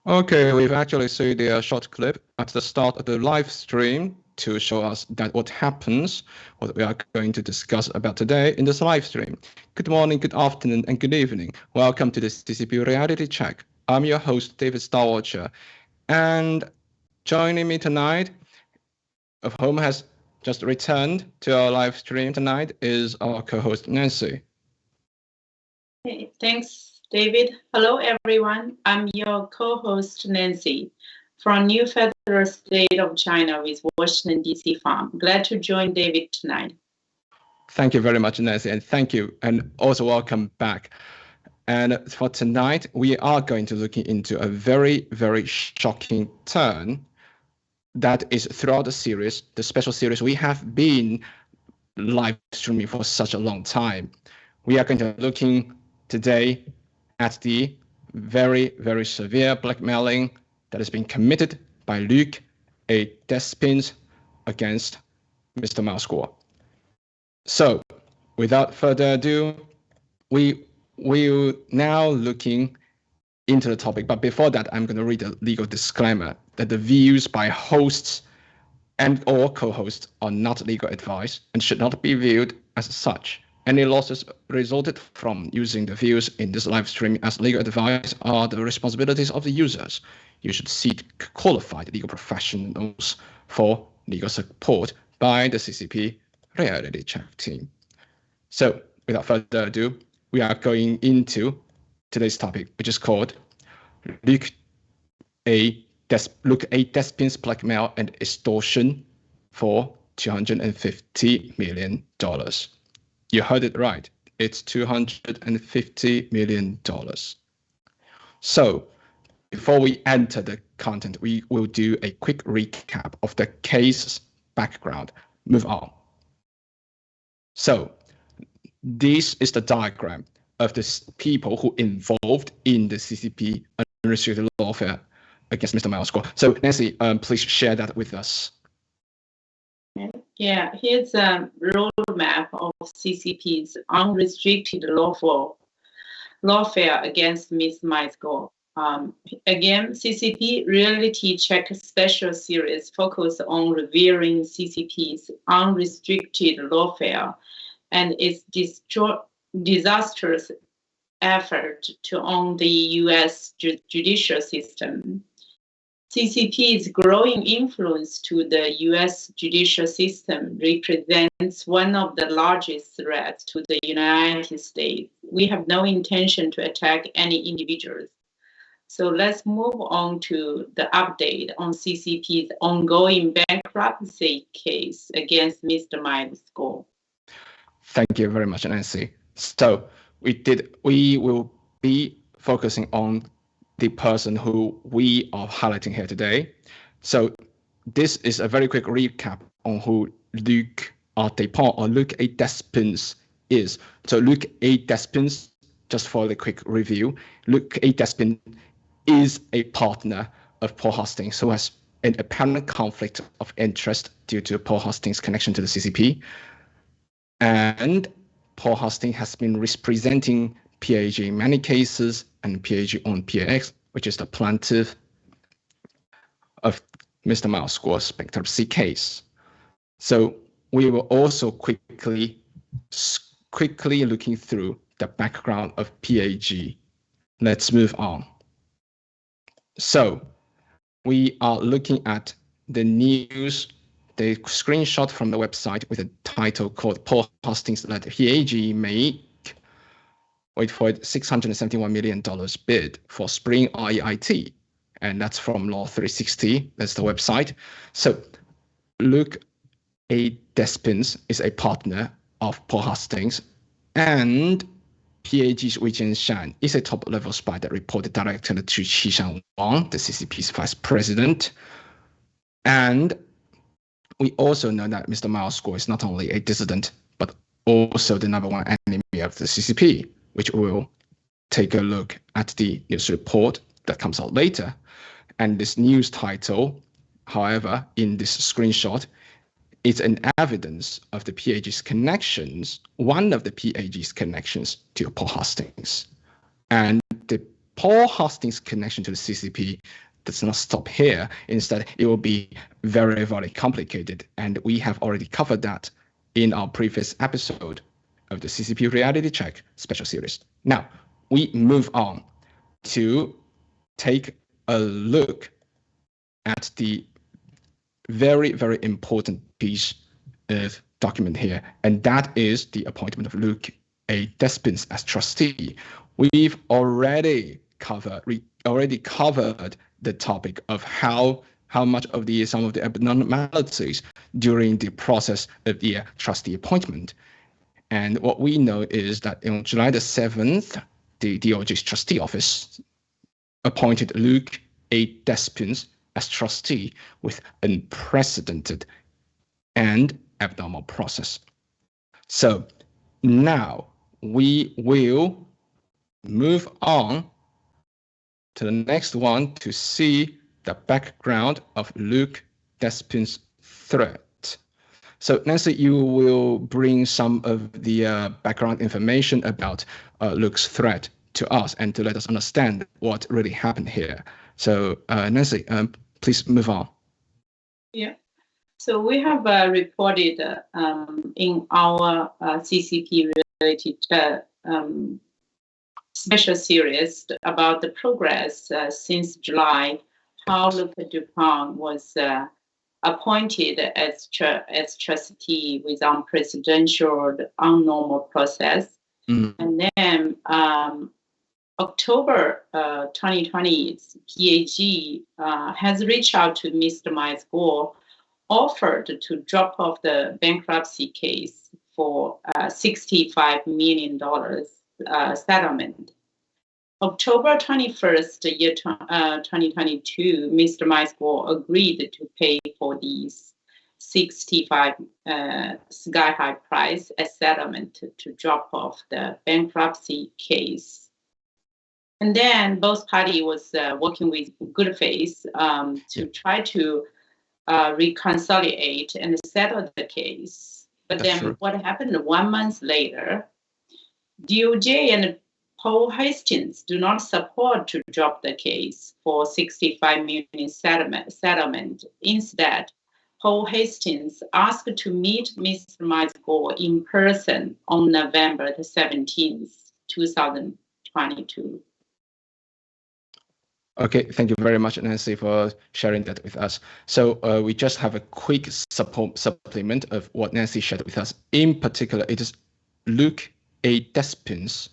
Okay, we've actually seen the short clip at the start of the live stream to show us that what happens, what we are going to discuss about today in this live stream. Good morning, good afternoon, and good evening. Welcome to the CCP Reality Check. I'm your host, David Starwatcher, and joining me tonight, of whom has just returned to our live stream tonight, is our co-host, Nancy. Hey, thanks, David. Hello, everyone. I'm your co-host, Nancy, from New Federal State of China with Washington, D.C. farm. Glad to join David tonight. Thank you very much, Nancy, and thank you, and also welcome back. And for tonight, we are going to look into a very, very shocking turn that is throughout the series, the special series we have been live streaming for such a long time. We are going to be looking today at the very, very severe blackmailing that has been committed by Luc Despins against Mr. Mousecore. So, without further ado, we will now looking into the topic. But before that, I'm going to read a legal disclaimer that the views by hosts and or co-hosts are not legal advice and should not be viewed as such. Any losses resulted from using the views in this live stream as legal advice are the responsibilities of the users. You should seek qualified legal professionals for legal support by the CCP Reality Check team. So, without further ado, we are going into today's topic, which is called Luc Despins blackmail and extortion for $250 million. You heard it right. It's $250 million. So before we enter the content, we will do a quick recap of the case's background. Move on. So this is the diagram of the people who involved in the CCP unrestricted lawfare against Mr. Mousecore. So Nancy, please share that with us. Yeah, here's a roadmap of CCP's unrestricted lawfare against Ms. Mousecore. Again, CCP Reality Check special series focus on revealing CCP's unrestricted lawfare and its disastrous effort to own the U.S. judicial system. CCP's growing influence to the U.S. judicial system represents one of the largest threats to the United States. We have no intention to attack any individuals. So let's move on to the update on CCP's ongoing bankruptcy case against Mr. Mousecore. Thank you very much, Nancy. So we will be focusing on the person who we are highlighting here today. So this is a very quick recap on who Luc Despins or Luc Despins is. So Luc Despins, just for the quick review, Luc Despins is a partner of Paul Hastings who has an apparent conflict of interest due to Paul Hastings' connection to the CCP. And Paul Hastings has been representing PAG in many cases, and PAG on PAX, which is the plaintiff of Mr. Mousecore's bankruptcy case. So we will also quickly looking through the background of PAG. Let's move on. So we are looking at the news, the screenshot from the website with a title called Paul Hastings let PAG make, wait for it, $671 million bid for Spring REIT. And that's from Law 360, that's the website. So Luc Despins is a partner of Paul Hastings, and PAG's Wei Jianshan is a top-level spy that reported directly to Qishan Wang, the CCP's vice president. And we also know that Mr. Mousecore is not only a dissident, but also the #1 enemy of the CCP, which we'll take a look at the news report that comes out later. And this news title, however, in this screenshot, is an evidence of the PAG's connections, one of the PAG's connections to Paul Hastings. And the Paul Hastings' connection to the CCP does not stop here. Instead, it will be very, very complicated. And we have already covered that in our previous episode of the CCP Reality Check special series. Now, we move on to take a look at the very, very important piece of document here, and that is the appointment of Luc Despins as trustee. We've already covered the topic of how much of some of the abnormalities during the process of the trustee appointment. And what we know is that on July the 7th, the DOJ's trustee office appointed Luc Despins as trustee with unprecedented and abnormal process. So now we will move on to the next one to see the background of Luc Despins' threat. So Nancy, you will bring some of the background information about Luc's threat to us and to let us understand what really happened here. So Nancy, please move on. Yeah. So we have reported in our CCP-related special series about the progress since July, how Luc Despins was appointed as trustee with unprecedented, unnormal process. And then October 2020, PAG has reached out to Mr. Miles-Gore, offered to drop off the bankruptcy case for $65 million settlement. October 21st, year 2022, Mr. Miles-Gore agreed to pay for these 65 sky-high price as settlement to drop off the bankruptcy case. And then both parties was working with good faith to try to reconciliate and settle the case. But then what happened 1 month later, DOJ and Paul Hastings do not support to drop the case for $65 million settlement. Instead, Paul Hastings asked to meet Mr. Miles-Gore in person on November the 17th, 2022. Okay, thank you very much, Nancy, for sharing that with us. So we just have a quick supplement of what Nancy shared with us. In particular, it is Luc Despins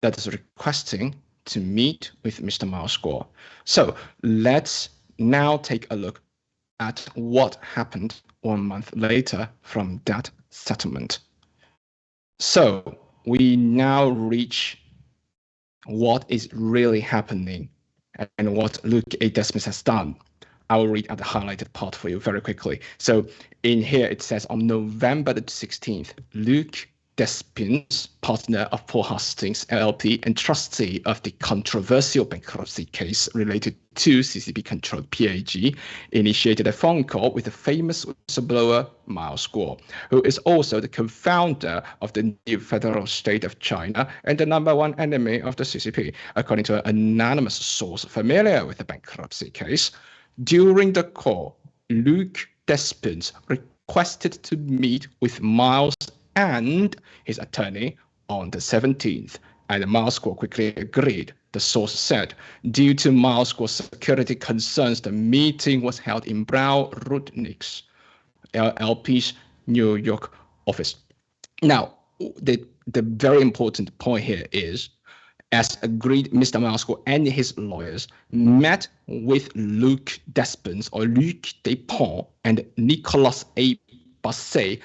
that is requesting to meet with Mr. Miles-Gore. So let's now take a look at what happened 1 month later from that settlement. So we now reach what is really happening and what Luc Despins has done. I will read out the highlighted part for you very quickly. So in here it says on November the 16th, Luc Despins, partner of Paul Hastings LLP and trustee of the controversial bankruptcy case related to CCP-controlled PAG, initiated a phone call with the famous whistleblower Miles-Gore, who is also the co-founder of the new federal state of China and the #1 enemy of the CCP, according to an anonymous source familiar with the bankruptcy case. During the call, Luc Despins requested to meet with Miles and his attorney on the 17th, and Miles-Gore quickly agreed. The source said, due to Miles-Gore's security concerns, the meeting was held in Brown-Rudnick's LLP's New York office. Now, the very important point here is, as agreed, Mr. Miles-Gore and his lawyers met with Luc Despins or Luc Despins and Nicolas A. Basset,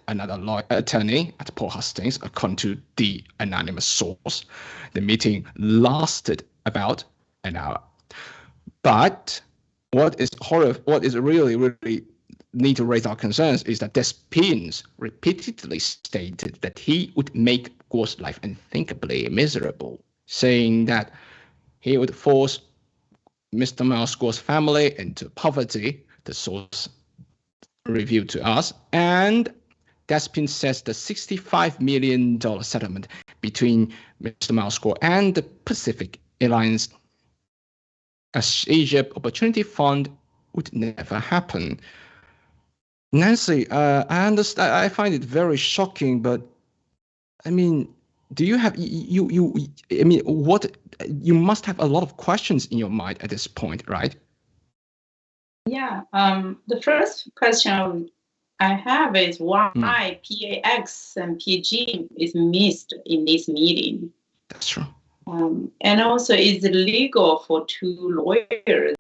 another lawyer attorney at Paul Hastings, according to the anonymous source. The meeting lasted about an hour. But what is really need to raise our concerns is that Despins repeatedly stated that he would make Gore's life unthinkably miserable, saying that he would force Mr. Miles-Gore's family into poverty, the source revealed to us, and Despins says the $65 million settlement between Mr. Miles Guo and the Pacific Alliance Asia Opportunity Fund would never happen. Nancy, I understand. I find it very shocking, but I mean, do you have I mean, what you must have a lot of questions in your mind at this point, right? Yeah. The first question I have is why PAX and PG is missed in this meeting. That's true. And also, is it legal for two lawyers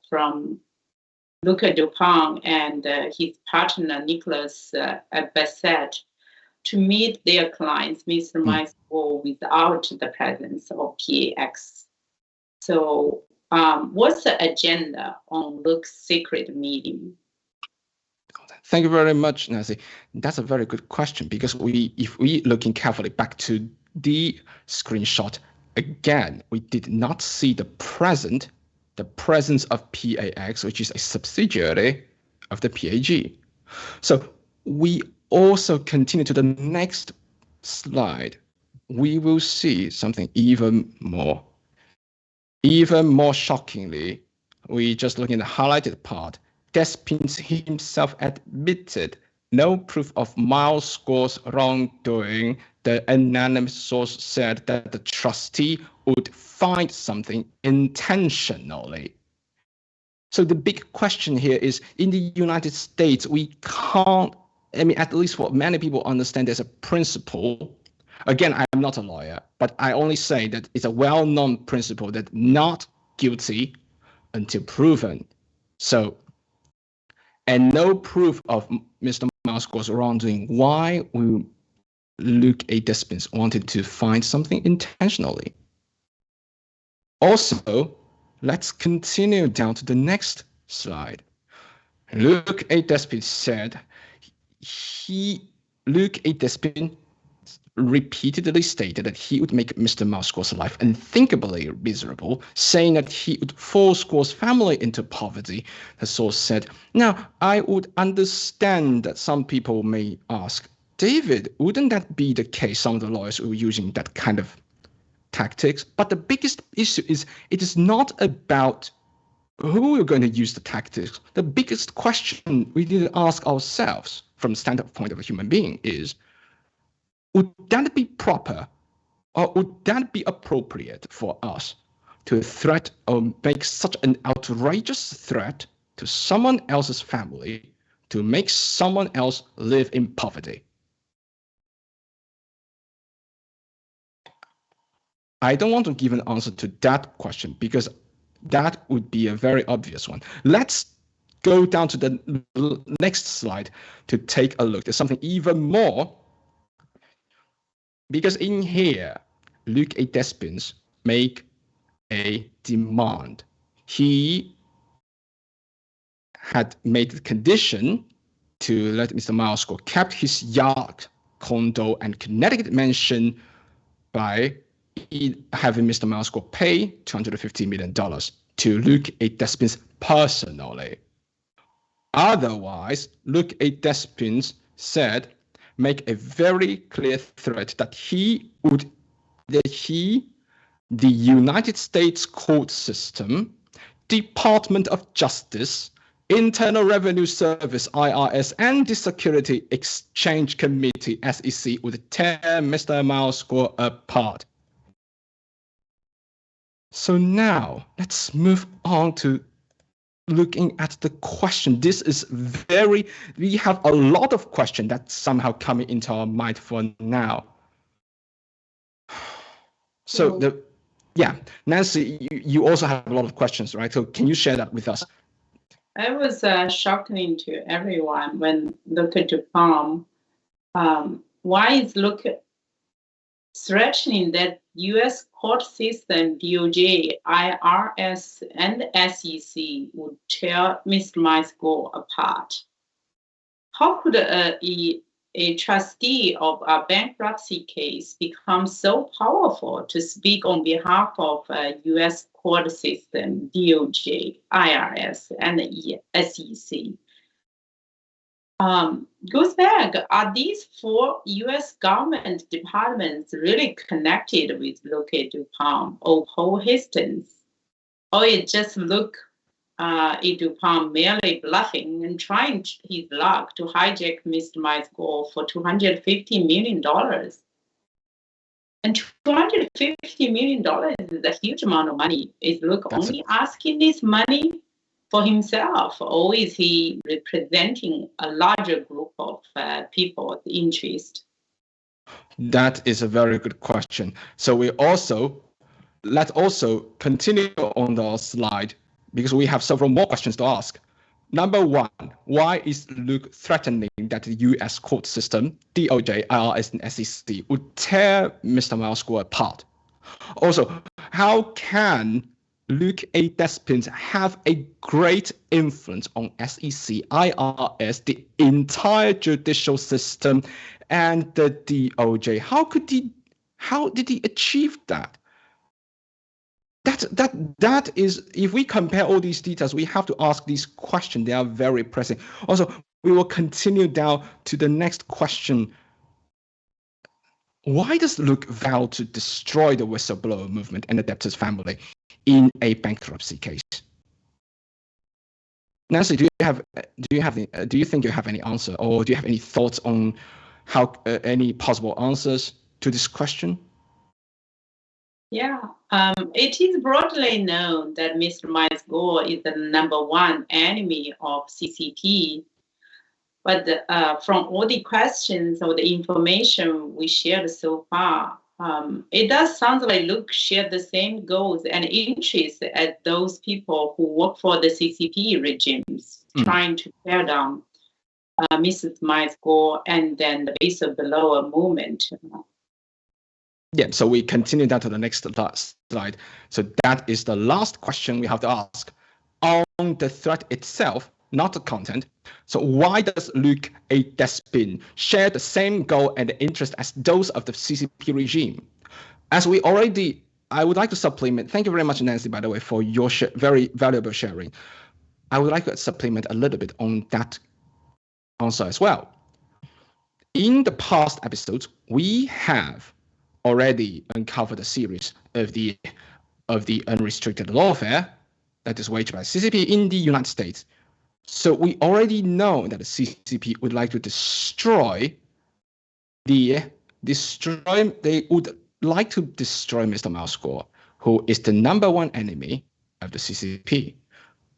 from Luc Despins and his partner Nicholas Bassett to meet their clients, Mr. Miles Guo, without the presence of PAX? So, what's the agenda on Luc's secret meeting? Thank you very much, Nancy. That's a very good question, because if we looking carefully back to the screenshot again, we did not see the presence of PAX, which is a subsidiary of the PAG. So we also continue to the next slide. We will see something even more shockingly. We just looking at the highlighted part. Despins himself admitted no proof of Miles Guo's wrongdoing. The anonymous source said that the trustee would find something intentionally. So the big question here is, in the United States, we can't, I mean, at least what many people understand, there's a principle. Again, I'm not a lawyer, but I only say that it's a well-known principle that not guilty until proven. So, and no proof of Mr. Miles Guo's wrongdoing. Why will Luc Despins wanted to find something intentionally? Also, let's continue down to the next slide. Luc Despins said Luc Despins repeatedly stated that he would make Mr. Miles Guo's life unthinkably miserable, saying that he would force Guo's family into poverty. The source said, now, I would understand that some people may ask, David, wouldn't that be the case? Some of the lawyers were using that kind of tactics. But the biggest issue is it is not about who are going to use the tactics. The biggest question we need to ask ourselves from the standpoint of a human being is, would that be proper, or would that be appropriate for us to threat or make such an outrageous threat to someone else's family to make someone else live in poverty? I don't want to give an answer to that question because that would be a very obvious one. Let's go down to the next slide to take a look. There's something even more. Because in here, Luc Despins make a demand. He had made the condition to let Mr. Miles Guo kept his yacht, condo, and Connecticut mansion by having Mr. Miles Guo pay $250 million to Luc Despins personally. Otherwise, Luc Despins said, make a very clear threat that the United States court system, Department of Justice, Internal Revenue Service, IRS, and the Security Exchange Committee, SEC, would tear Mr. Miles Guo apart. So now let's move on to looking at the question. This is we have a lot of questions that somehow coming into our mind for now. So Nancy, you also have a lot of questions, right? So can you share that with us? It was shocking to everyone when Luc Despins. Why is Luc threatening that U.S. court system, DOJ, IRS, and SEC would tear Mr. Miles Guo apart? How could a trustee of a bankruptcy case become so powerful to speak on behalf of a U.S. court system, DOJ, IRS, and the SEC? goes back, are these 4 U.S. government departments really connected with Luc Despins or Paul Hastings? Or it just Luc Despins merely bluffing and trying his luck to hijack Mr. Miles Gore for $250 million? And $250 million is a huge amount of money. Is Luc only asking this money for himself, or is he representing a larger group of people's interest? That is a very good question. So let's also continue on the slide because we have several more questions to ask. Number 1, why is Luc threatening that the U.S. court system, DOJ, IRS, and SEC would tear Mr. Miles Gore apart? Also, how can Luc Despins have a great influence on SEC, IRS, the entire judicial system, and the DOJ? How did he achieve that? That is, if we compare all these details, we have to ask these questions. They are very pressing. Also, we will continue down to the next question. Why does Luc vow to destroy the whistleblower movement and the debtors' family in a bankruptcy case? Nancy, do you think you have any answer, or do you have any thoughts on how any possible answers to this question? Yeah, it is broadly known that Mr. Miles Gore is the #1 enemy of CCP. But from all the questions or the information we shared so far, it does sound like Luc shared the same goals and interests as those people who work for the CCP regimes, trying to tear down Mrs. Miles Gore and then the whistleblower movement. Yeah, so we continue down to the next slide. So that is the last question we have to ask. On the threat itself, not the content. So why does Luc Despins share the same goal and interest as those of the CCP regime? As we already, I would like to supplement. Thank you very much, Nancy, by the way, for your very valuable sharing. I would like to supplement a little bit on that answer as well. In the past episodes, we have already uncovered a series of the unrestricted lawfare that is waged by CCP in the United States. So we already know that the CCP would like to destroy Mr. Miles Gore, who is the #1 enemy of the CCP.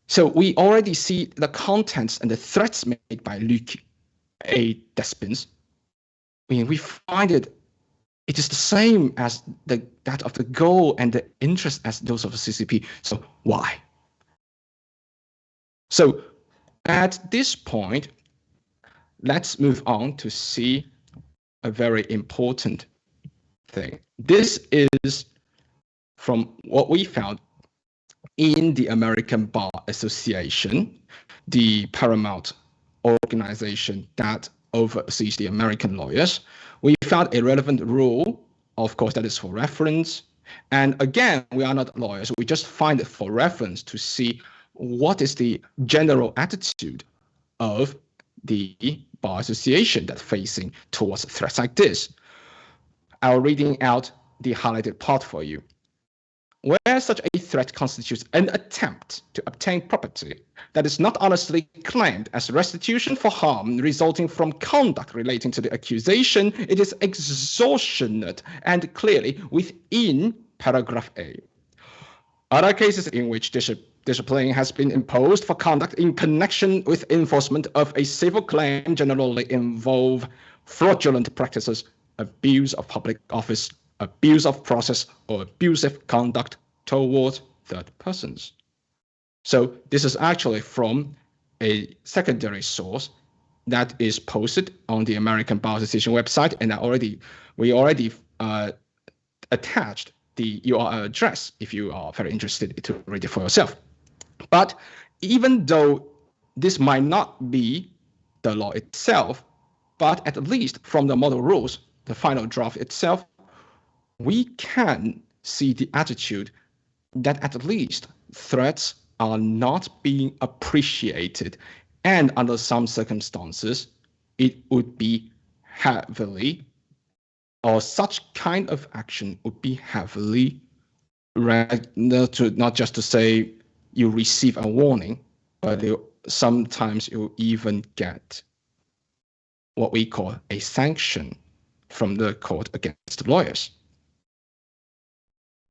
So we already see the contents and the threats made by Luc Despins. We find it is the same as that of the goal and the interest as those of the CCP. So why? So at this point, let's move on to see a very important thing. This is from what we found in the American Bar Association, the paramount organization that oversees the American lawyers. We found a relevant rule, of course, that is for reference. And again, we are not lawyers. We just find it for reference to see what is the general attitude of the Bar Association that's facing towards threats like this. I'll reading out the highlighted part for you. Where such a threat constitutes an attempt to obtain property that is not honestly claimed as restitution for harm resulting from conduct relating to the accusation, it is extortionate and clearly within paragraph A. Other cases in which discipline has been imposed for conduct in connection with enforcement of a civil claim generally involve fraudulent practices, abuse of public office, abuse of process, or abusive conduct towards third persons. So this is actually from a secondary source that is posted on the American Bar Association website, and we already attached the URL address if you are very interested to read it for yourself. But even though this might not be the law itself, but at least from the model rules, the final draft itself, we can see the attitude that at least threats are not being appreciated And under some circumstances, it would be heavily, or such kind of action would be heavily, not just to say you receive a warning, but sometimes you even get what we call a sanction from the court against lawyers.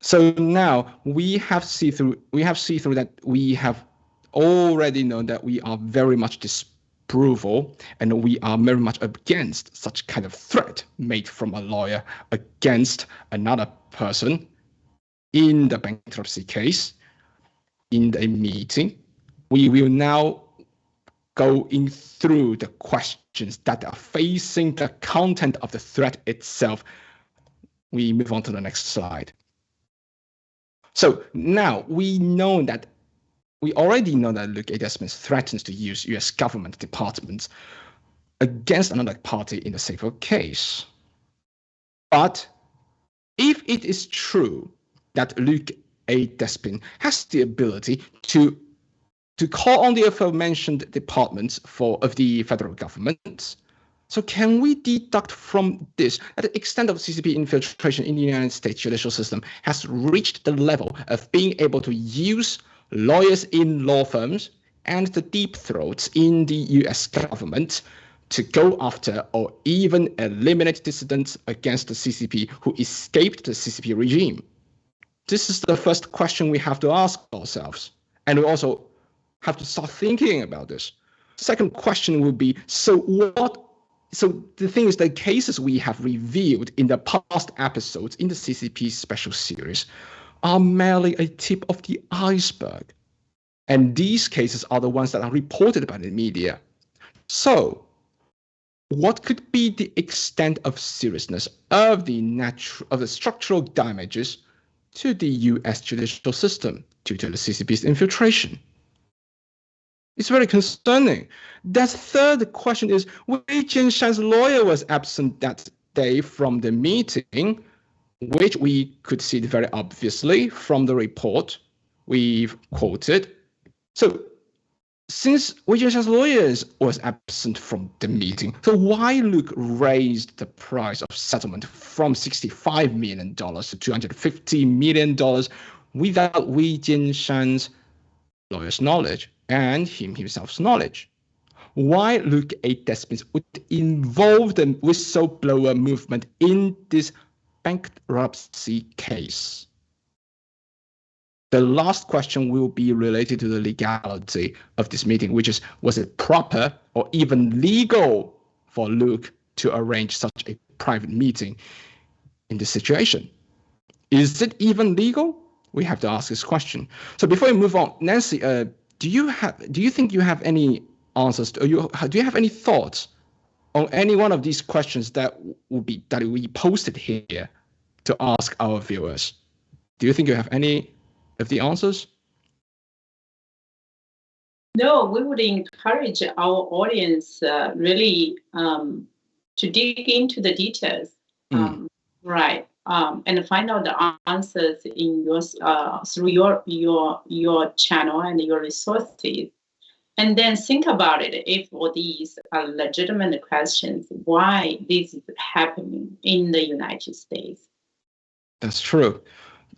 So now we have see through that we have already known that we are very much disapproval and we are very much against such kind of threat made from a lawyer against another person in the bankruptcy case. In a meeting, we will now go in through the questions that are facing the content of the threat itself. We move on to the next slide. So now we already know that Luc Despins threatens to use US government departments against another party in the civil case. But if it is true that Luc Despins has the ability to call on the aforementioned departments of the federal government, so can we deduct from this that the extent of CCP infiltration in the United States judicial system has reached the level of being able to use lawyers in law firms and the deep throats in the US government to go after or even eliminate dissidents against the CCP who escaped the CCP regime? This is the first question we have to ask ourselves. And we also have to start thinking about this. Second question would be, so the thing is, the cases we have reviewed in the past episodes in the CCP special series are merely a tip of the iceberg. And these cases are the ones that are reported by the media. So what could be the extent of seriousness of the structural damages to the US judicial system due to the CCP's infiltration? It's very concerning. That third question is, Wei Jianshan's lawyer was absent that day from the meeting, which we could see very obviously from the report we've quoted. So since Wei Jianshan's lawyer was absent from the meeting, so why Luc raised the price of settlement from $65 million to $250 million without Wei Jianshan's lawyer's knowledge and himself's knowledge? Why Luc Despins would involve the whistleblower movement in this bankruptcy case? The last question will be related to the legality of this meeting, which is, was it proper or even legal for Luc to arrange such a private meeting in this situation? Is it even legal? We have to ask this question. So before we move on, Nancy, do you think you have any answers? Do you have any thoughts on any one of these questions that we posted here to ask our viewers? Do you think you have any of the answers? No, we would encourage our audience really to dig into the details, right? And find out the answers in through your channel and your resources, and then think about it. If all these are legitimate questions, why this is happening in the United States? That's true.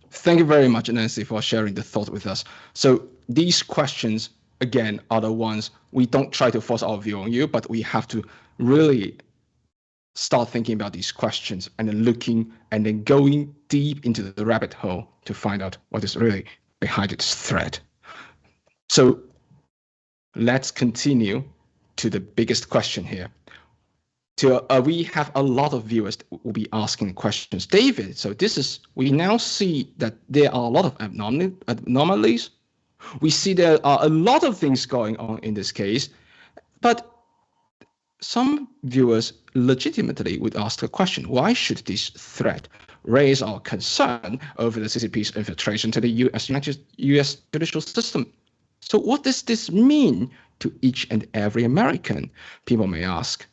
Thank you very much, Nancy, for sharing the thought with us. So these questions, again, are the ones we don't try to force our view on you, but we have to really start thinking about these questions and then looking and then going deep into the rabbit hole to find out what is really behind this threat. So let's continue to the biggest question here. We have a lot of viewers that will be asking questions. David, so we now see that there are a lot of anomalies. We see there are a lot of things going on in this case, but some viewers legitimately would ask the question, why should this threat raise our concern over the CCP's infiltration to the US judicial system? So what does this mean to each and every American, people may ask?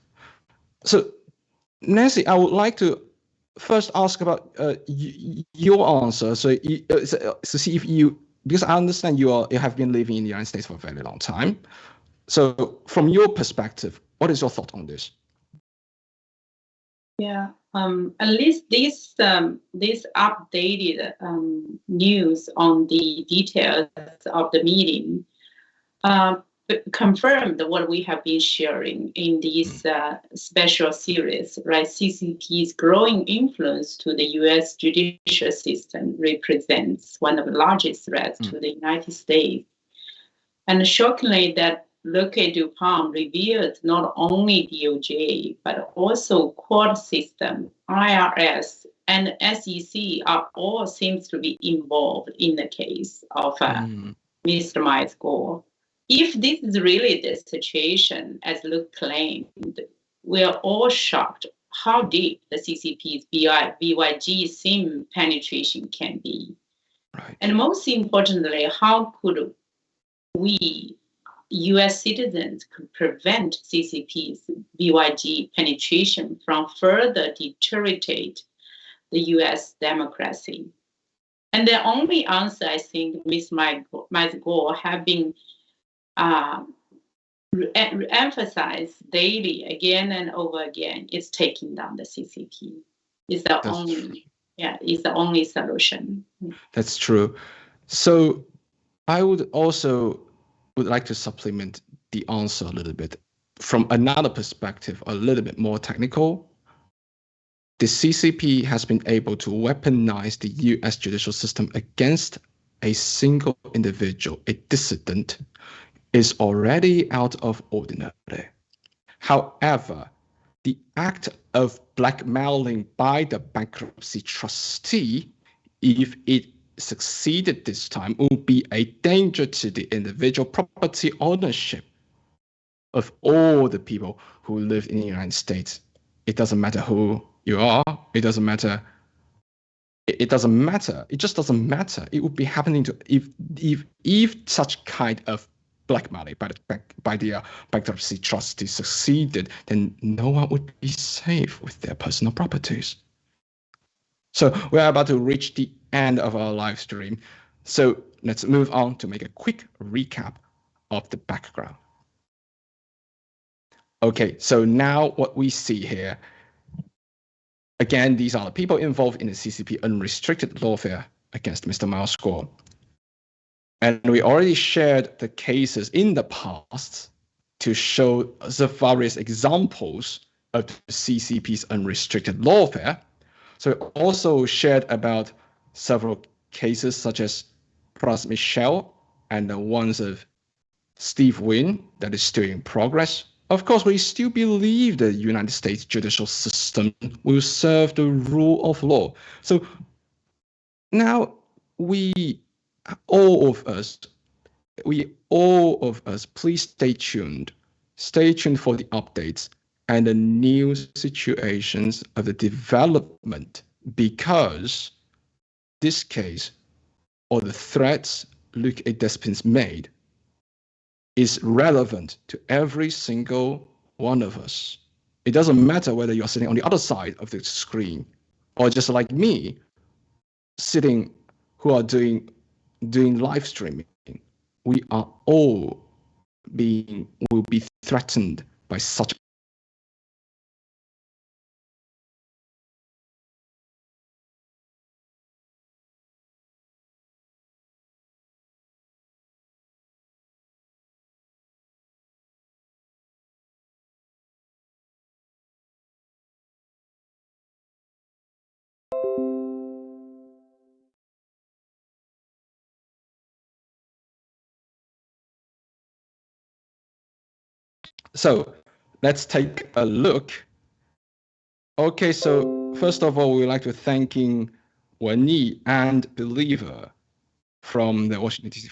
So Nancy, I would like to first ask about your answer. So see if because I understand you have been living in the United States for a very long time. So from your perspective, what is your thought on this? Yeah, at least this updated news on the details of the meeting confirmed what we have been sharing in this special series, right? CCP's growing influence to the U.S. judicial system represents one of the largest threats to the United States. And shockingly, that Luc Despins revealed not only DOJ, but also court system, IRS, and SEC are all seems to be involved in the case of Mr. Miles Gore. If this is really the situation, as Luc claimed, we are all shocked how deep the CCP's BYG SIM penetration can be. Right. And most importantly, how could we, US citizens, could prevent CCP's BYG penetration from further deteriorate the US democracy? And the only answer, I think, Ms. Miles Gore have been emphasized daily, again and over again, is taking down the CCP. It's the only solution. That's true. So I would like to supplement the answer a little bit from another perspective, a little bit more technical. The CCP has been able to weaponize the US judicial system against a single individual, a dissident, is already out of ordinary. However, the act of blackmailing by the bankruptcy trustee, if it succeeded this time, would be a danger to the individual property ownership of all the people who live in the United States. It doesn't matter who you are. It doesn't matter. It doesn't matter. It just doesn't matter. It would be happening to if such kind of blackmailing by the bankruptcy trustee succeeded, then no one would be safe with their personal properties. So we're about to reach the end of our live stream. So let's move on to make a quick recap of the background. Okay, so now what we see here, again, these are the people involved in the CCP unrestricted lawfare against Mr. Miles Gore. And we already shared the cases in the past to show the various examples of the CCP's unrestricted lawfare. So we also shared about several cases such as Pras Michel and the ones of Steve Wynn that is still in progress. Of course, we still believe the United States judicial system will serve the rule of law. So now all of us, please stay tuned. Stay tuned for the updates and the new situations of the development, because this case or the threats Luc Despins made is relevant to every single one of us. It doesn't matter whether you're sitting on the other side of the screen or just like me, who are doing live streaming. We are all will be threatened by such. So let's take a look. Okay, so first of all, we'd like to thanking Wenyi and Believer from the Washington DC